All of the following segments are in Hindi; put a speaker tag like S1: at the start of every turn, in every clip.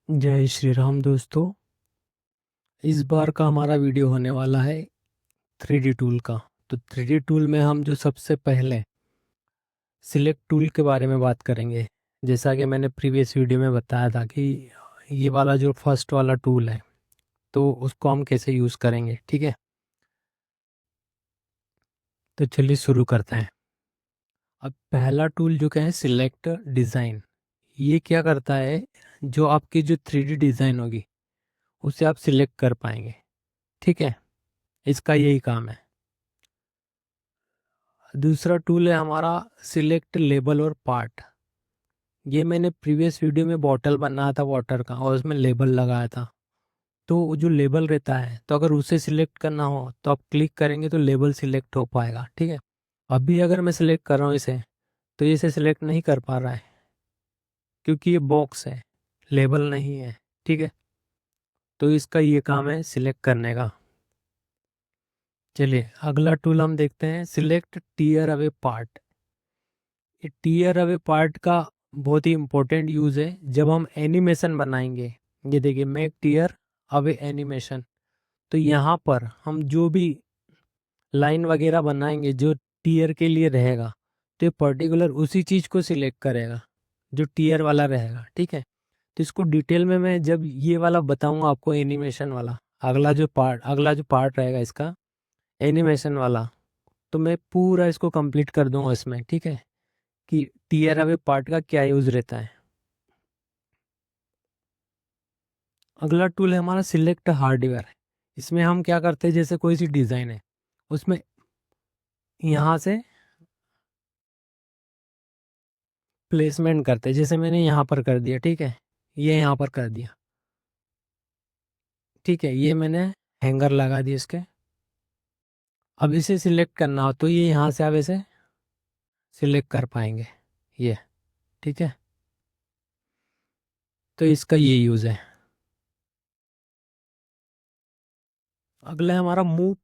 S1: जय श्री राम दोस्तों। इस बार का हमारा वीडियो होने वाला है 3D टूल का। तो 3D टूल में हम जो सबसे पहले सिलेक्ट टूल के बारे में बात करेंगे। जैसा कि मैंने प्रीवियस वीडियो में बताया था कि ये वाला जो फर्स्ट वाला टूल है तो उसको हम कैसे यूज़ करेंगे। ठीक है, तो चलिए शुरू करते हैं। अब पहला टूल जो क्या है, सिलेक्ट डिज़ाइन। ये क्या करता है, जो आपकी जो 3D डिज़ाइन होगी उसे आप सिलेक्ट कर पाएंगे। ठीक है, इसका यही काम है। दूसरा टूल है हमारा सिलेक्ट लेबल और पार्ट। ये मैंने प्रीवियस वीडियो में बॉटल बनाया था वाटर का और उसमें लेबल लगाया था। तो वो जो लेबल रहता है, तो अगर उसे सिलेक्ट करना हो तो आप क्लिक करेंगे तो लेबल सिलेक्ट हो पाएगा। ठीक है, अभी अगर मैं सिलेक्ट कर रहा हूँ इसे, तो ये इसे सिलेक्ट नहीं कर पा रहा है क्योंकि ये बॉक्स है, लेबल नहीं है। ठीक है, तो इसका ये काम है सिलेक्ट करने का। चलिए अगला टूल हम देखते हैं, सिलेक्ट टीयर अवे पार्ट। ये टीयर अवे पार्ट का बहुत ही इंपॉर्टेंट यूज़ है जब हम एनिमेशन बनाएंगे। ये देखिए, मेक टीयर अवे एनिमेशन। तो यहाँ पर हम जो भी लाइन वगैरह बनाएंगे जो टीयर के लिए रहेगा, तो ये पर्टिकुलर उसी चीज़ को सिलेक्ट करेगा जो टीयर वाला रहेगा। ठीक है, तो इसको डिटेल में मैं जब ये वाला बताऊंगा आपको, एनिमेशन वाला अगला जो पार्ट रहेगा इसका, एनिमेशन वाला, तो मैं पूरा इसको कंप्लीट कर दूंगा इसमें। ठीक है, कि टीयर अवे पार्ट का क्या यूज़ रहता है। अगला टूल है हमारा सिलेक्ट हार्डवेयर। इसमें हम क्या करते हैं, जैसे कोई सी डिज़ाइन है उसमें यहाँ से प्लेसमेंट करते हैं। जैसे मैंने यहाँ पर कर दिया, ठीक है, ये यहाँ पर कर दिया। ठीक है, ये मैंने हैंगर लगा दिए इसके। अब इसे सिलेक्ट करना हो तो ये यहाँ से आप इसे सिलेक्ट कर पाएंगे, ये। ठीक है, तो इसका ये यूज़ है। अगला है हमारा मूव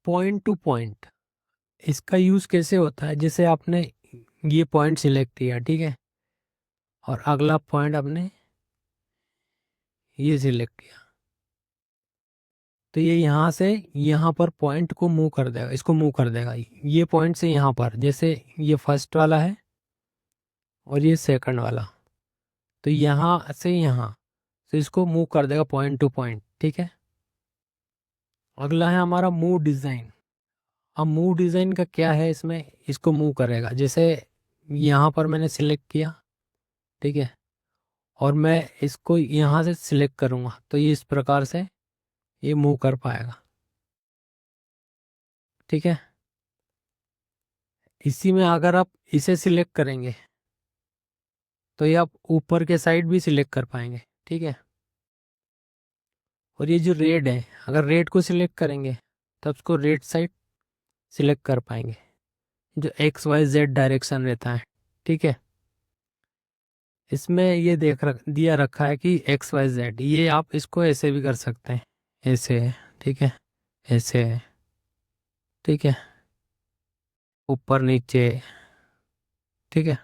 S1: पॉइंट टू पॉइंट। इसका यूज़ कैसे होता है, जैसे आपने ये पॉइंट सिलेक्ट किया, ठीक है, और अगला पॉइंट आपने ये सिलेक्ट किया, तो ये यहाँ से यहाँ पर पॉइंट को मूव कर देगा, इसको मूव कर देगा ये पॉइंट से यहाँ पर। जैसे ये फर्स्ट वाला है और ये सेकंड वाला, तो यहाँ से यहाँ से इसको मूव कर देगा पॉइंट टू पॉइंट। ठीक है, अगला है हमारा मूव डिज़ाइन। अब मूव डिज़ाइन का क्या है, इसमें इसको मूव करेगा। जैसे यहाँ पर मैंने सिलेक्ट किया, ठीक है, और मैं इसको यहाँ से सिलेक्ट करूँगा तो ये इस प्रकार से ये मूव कर पाएगा। ठीक है, इसी में अगर आप इसे सिलेक्ट करेंगे तो ये आप ऊपर के साइड भी सिलेक्ट कर पाएंगे। ठीक है, और ये जो रेड है, अगर रेड को सिलेक्ट करेंगे तो उसको रेड साइड सिलेक्ट कर पाएंगे, जो एक्स वाई जेड डायरेक्शन रहता है। ठीक है, इसमें ये दिया रखा है कि एक्स वाई जेड, ये आप इसको ऐसे भी कर सकते हैं, ऐसे है, ठीक है, ऐसे है, ठीक है, ऊपर नीचे। ठीक है,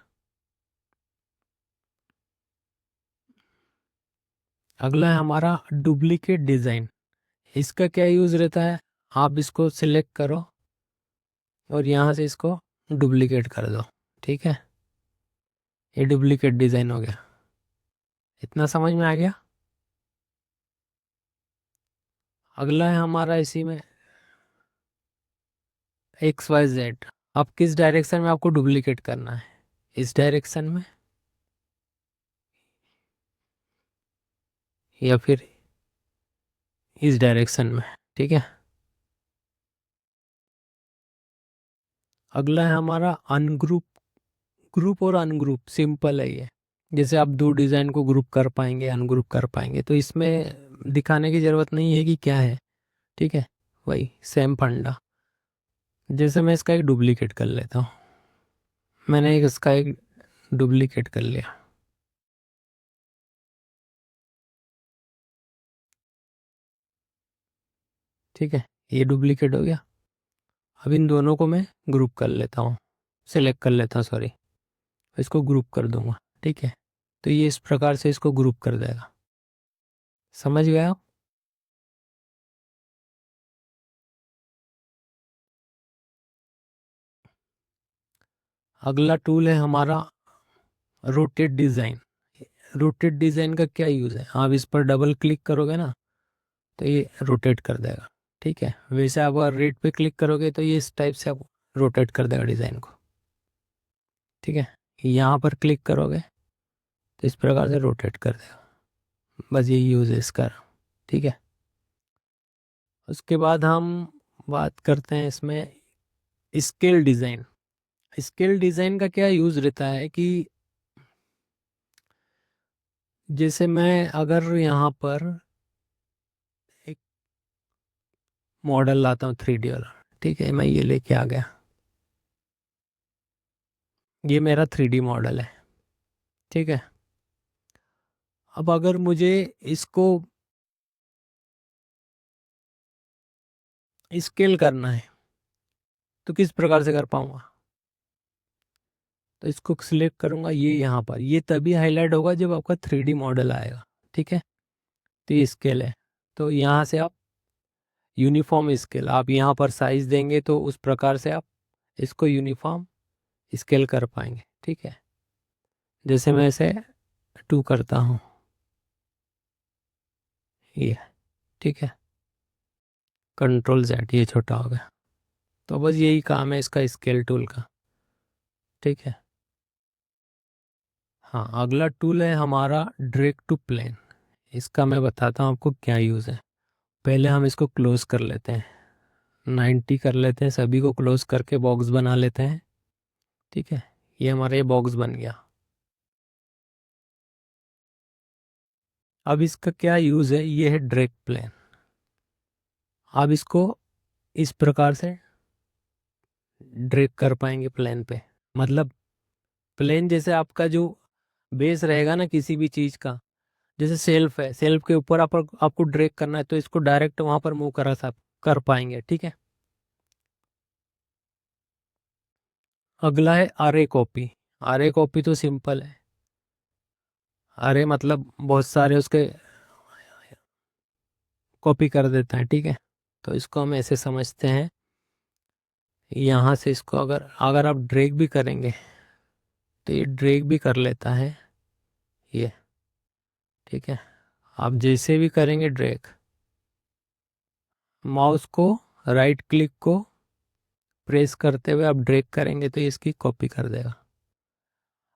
S1: अगला है हमारा डुप्लीकेट डिज़ाइन। इसका क्या यूज़ रहता है, आप इसको सिलेक्ट करो और यहाँ से इसको डुप्लीकेट कर दो। ठीक है, ये डुप्लीकेट डिज़ाइन हो गया। इतना समझ में आ गया। अगला है हमारा इसी में एक्स वाई जेड। अब किस डायरेक्शन में आपको डुप्लीकेट करना है, इस डायरेक्शन में या फिर इस डायरेक्शन में। ठीक है, अगला है हमारा अनग्रुप। ग्रुप और अनग्रुप सिंपल है ये। जैसे आप दो डिज़ाइन को ग्रुप कर पाएंगे, अनग्रुप कर पाएंगे, तो इसमें दिखाने की ज़रूरत नहीं है कि क्या है। ठीक है, वही सेम फंडा। जैसे मैं इसका एक डुप्लीकेट कर लेता हूँ, मैंने इसका एक डुप्लीकेट कर लिया। ठीक है, ये डुप्लीकेट हो गया। अब इन दोनों को मैं ग्रुप कर लेता हूँ, सेलेक्ट कर लेता हूँ, सॉरी, इसको ग्रुप कर दूंगा। ठीक है, तो ये इस प्रकार से इसको ग्रुप कर देगा। समझ गए आप? अगला टूल है हमारा रोटेट डिज़ाइन। रोटेट डिज़ाइन का क्या यूज़ है, आप इस पर डबल क्लिक करोगे ना तो ये रोटेट कर देगा। ठीक है, वैसे आप अगर रेड पे क्लिक करोगे तो ये इस टाइप से आप रोटेट कर देगा डिज़ाइन को। ठीक है, यहाँ पर क्लिक करोगे तो इस प्रकार से रोटेट कर देगा। बस यही यूज़ है इसका। ठीक है, उसके बाद हम बात करते हैं इसमें स्केल डिज़ाइन। स्केल डिज़ाइन का क्या यूज़ रहता है कि जैसे मैं अगर यहाँ पर एक मॉडल लाता हूँ 3D वाला, ठीक है, मैं ये लेके आ गया, ये मेरा 3D मॉडल है। ठीक है, अब अगर मुझे इसको स्केल करना है तो किस प्रकार से कर पाऊंगा? तो इसको सिलेक्ट करूंगा, ये यहाँ पर, ये तभी हाईलाइट होगा जब आपका 3D मॉडल आएगा। ठीक है, तो ये स्केल है। तो यहाँ से आप यूनिफॉर्म स्केल, आप यहाँ पर साइज देंगे तो उस प्रकार से आप इसको यूनिफॉर्म स्केल कर पाएंगे। ठीक है, जैसे मैं इसे 2 करता हूँ, ये। ठीक है, Ctrl Z, ये छोटा हो गया। तो बस यही काम है इसका स्केल टूल का। ठीक है, हाँ, अगला टूल है हमारा ड्रैग टू प्लेन। इसका मैं बताता हूँ आपको क्या यूज़ है। पहले हम इसको क्लोज कर लेते हैं, 90 कर लेते हैं, सभी को क्लोज करके बॉक्स बना लेते हैं। ठीक है, ये हमारा ये बॉक्स बन गया। अब इसका क्या यूज़ है, ये है ड्रैग प्लेन। आप इसको इस प्रकार से ड्रैग कर पाएंगे प्लेन पे। मतलब प्लेन जैसे आपका जो बेस रहेगा ना किसी भी चीज़ का, जैसे सेल्फ है, सेल्फ के ऊपर आपको ड्रैग करना है तो इसको डायरेक्ट वहां पर मूव करा सा कर पाएंगे। ठीक है, अगला है अरे कॉपी। अरे कॉपी तो सिंपल है, अरे मतलब बहुत सारे उसके कॉपी कर देता है। ठीक है, तो इसको हम ऐसे समझते हैं, यहाँ से इसको अगर अगर आप ड्रैग भी करेंगे तो ये ड्रैग भी कर लेता है ये। ठीक है, आप जैसे भी करेंगे ड्रैग, माउस को राइट क्लिक को प्रेस करते हुए आप ड्रैग करेंगे तो ये इसकी कॉपी कर देगा।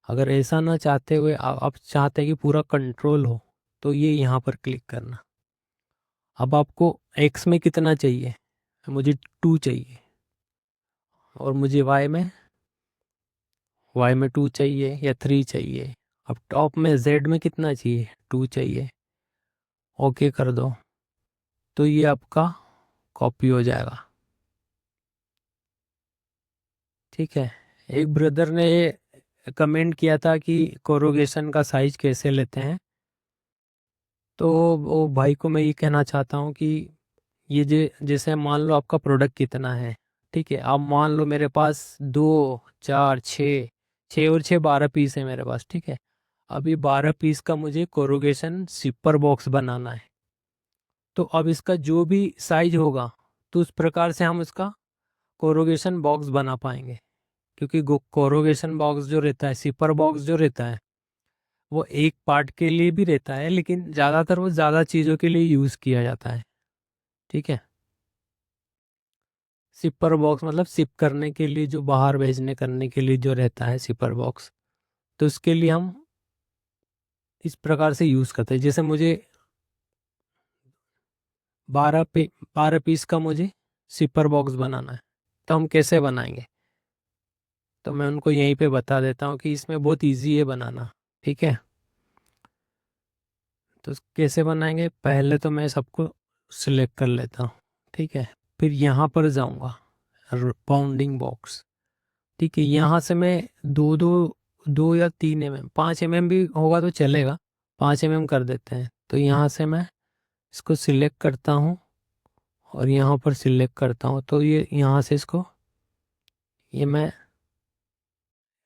S1: अगर ऐसा ना चाहते हुए आप चाहते हैं कि पूरा कंट्रोल हो तो ये यहाँ पर क्लिक करना। अब आपको एक्स में कितना चाहिए, मुझे 2 चाहिए, और मुझे वाई में 2 चाहिए या 3 चाहिए। अब टॉप में जेड में कितना चाहिए, 2 चाहिए। ओके कर दो, तो ये आपका कॉपी हो जाएगा। ठीक है, एक ब्रदर ने कमेंट किया था कि कोरोगेशन का साइज कैसे लेते हैं, तो वो भाई को मैं ये कहना चाहता हूँ कि ये जैसे मान लो आपका प्रोडक्ट कितना है। ठीक है, आप मान लो मेरे पास 2, 4, 6, 6 और 6 12 पीस है मेरे पास। ठीक है, अभी 12 पीस का मुझे कोरोगेशन सिपर बॉक्स बनाना है। तो अब इसका जो भी साइज होगा तो उस प्रकार से हम इसका कोरोगेशन बॉक्स बना पाएंगे। क्योंकि कोरोगेशन बॉक्स जो रहता है, सिपर बॉक्स जो रहता है, वो एक पार्ट के लिए भी रहता है, लेकिन ज़्यादातर वो ज़्यादा चीज़ों के लिए यूज़ किया जाता है। ठीक है, सिपर बॉक्स मतलब सिप करने के लिए, जो बाहर भेजने करने के लिए जो रहता है सिपर बॉक्स, तो उसके लिए हम इस प्रकार से यूज़ करते हैं। जैसे मुझे 12 पीस का मुझे सिपर बॉक्स बनाना है, तो हम कैसे बनाएंगे, तो मैं उनको यहीं पे बता देता हूँ कि इसमें बहुत इजी है बनाना। ठीक है, तो कैसे बनाएंगे, पहले तो मैं सबको सिलेक्ट कर लेता हूँ। ठीक है, फिर यहाँ पर जाऊँगा बाउंडिंग बॉक्स। ठीक है, यहाँ से मैं 2 या 3 mm, 5 mm भी होगा तो चलेगा, 5 mm कर देते हैं। तो यहाँ से मैं इसको सिलेक्ट करता हूँ और यहाँ पर सिलेक्ट करता हूँ, तो ये यहाँ से इसको, ये मैं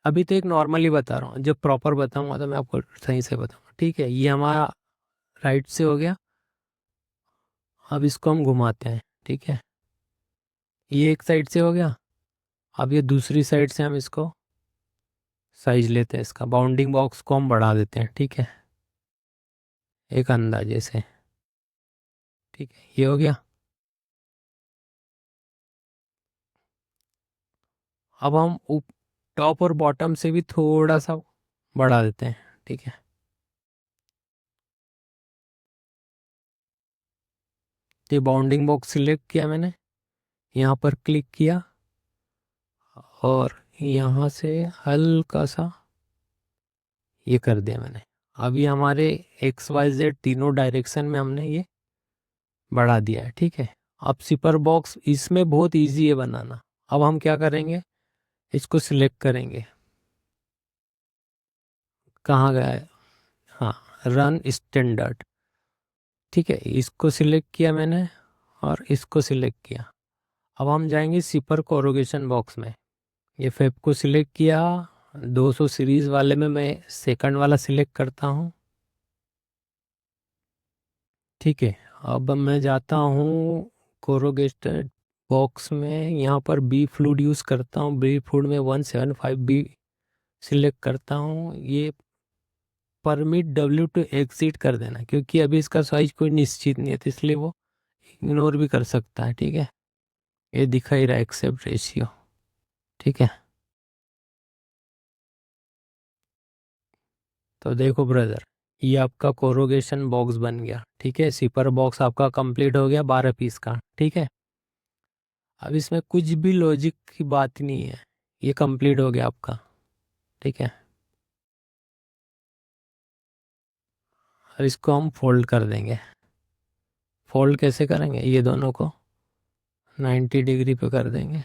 S1: अभी तो एक नॉर्मली बता रहा हूँ, जब प्रॉपर बताऊँगा तो मैं आपको सही से बताऊँगा। ठीक है, ये हमारा राइट से हो गया। अब इसको हम घुमाते हैं, ठीक है। ये एक साइड से हो गया। अब ये दूसरी साइड से हम इसको साइज लेते हैं, इसका बाउंडिंग बॉक्स को हम बढ़ा देते हैं, ठीक है, एक अंदाजे से, ठीक है। ये हो गया। अब हम टॉप और बॉटम से भी थोड़ा सा बढ़ा देते हैं, ठीक है। ये बाउंडिंग बॉक्स सिलेक्ट किया मैंने, यहाँ पर क्लिक किया और यहाँ से हल्का सा ये कर दिया मैंने। अभी हमारे एक्स वाई जेड तीनों डायरेक्शन में हमने ये बढ़ा दिया है, ठीक है। अब सिपर बॉक्स इसमें बहुत इजी है बनाना। अब हम क्या करेंगे, इसको सिलेक्ट करेंगे, कहाँ गया है, हाँ, रन स्टैंडर्ड, ठीक है। इसको सिलेक्ट किया मैंने और इसको सिलेक्ट किया। अब हम जाएंगे सिपर कोरोगेशन बॉक्स में, ये फेब को सिलेक्ट किया, 200 सीरीज वाले में मैं सेकंड वाला सिलेक्ट करता हूँ, ठीक है। अब मैं जाता हूँ कोरोगेटेड बॉक्स में, यहाँ पर बी फ्लूड यूज़ करता हूँ, बी फ्लूड में 175 बी सिलेक्ट करता हूँ। ये परमिट W2 एग्जिट कर देना, क्योंकि अभी इसका साइज कोई निश्चित नहीं है, तो इसलिए वो इग्नोर भी कर सकता है, ठीक है। ये दिखा ही रहा है एक्सेप्ट रेशियो, ठीक है। तो देखो ब्रदर, ये आपका कोरोगेशन बॉक्स बन गया, ठीक है। सिपर बॉक्स आपका कंप्लीट हो गया 12 पीस का, ठीक है। अब इसमें कुछ भी लॉजिक की बात नहीं है, ये कंप्लीट हो गया आपका, ठीक है। और इसको हम फोल्ड कर देंगे। फोल्ड कैसे करेंगे, ये दोनों को 90 डिग्री पे कर देंगे,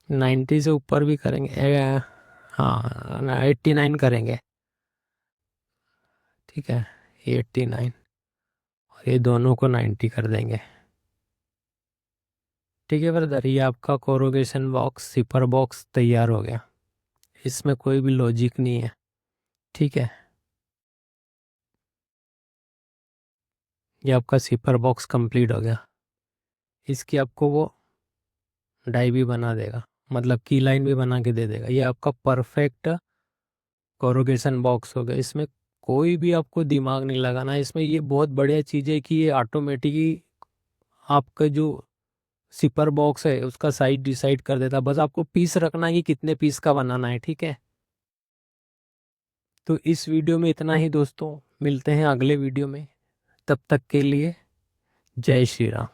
S1: 90 से ऊपर भी करेंगे, हाँ 89 करेंगे, ठीक है। ये 89 और ये दोनों को 90 कर देंगे, ठीक है ब्रदर। ये आपका कोरोगेशन बॉक्स सिपर बॉक्स तैयार हो गया, इसमें कोई भी लॉजिक नहीं है, ठीक है। ये आपका सिपर बॉक्स कंप्लीट हो गया। इसकी आपको वो डाई भी बना देगा, मतलब की लाइन भी बना के दे देगा। ये आपका परफेक्ट कोरोगेशन बॉक्स हो गया। इसमें कोई भी आपको दिमाग नहीं लगाना है। इसमें ये बहुत बढ़िया चीज़ है कि ये ऑटोमेटिकली आपका जो सिपर बॉक्स है उसका साइज डिसाइड कर देता है। बस आपको पीस रखना है कि कितने पीस का बनाना है, ठीक है। तो इस वीडियो में इतना ही दोस्तों, मिलते हैं अगले वीडियो में, तब तक के लिए जय श्री राम।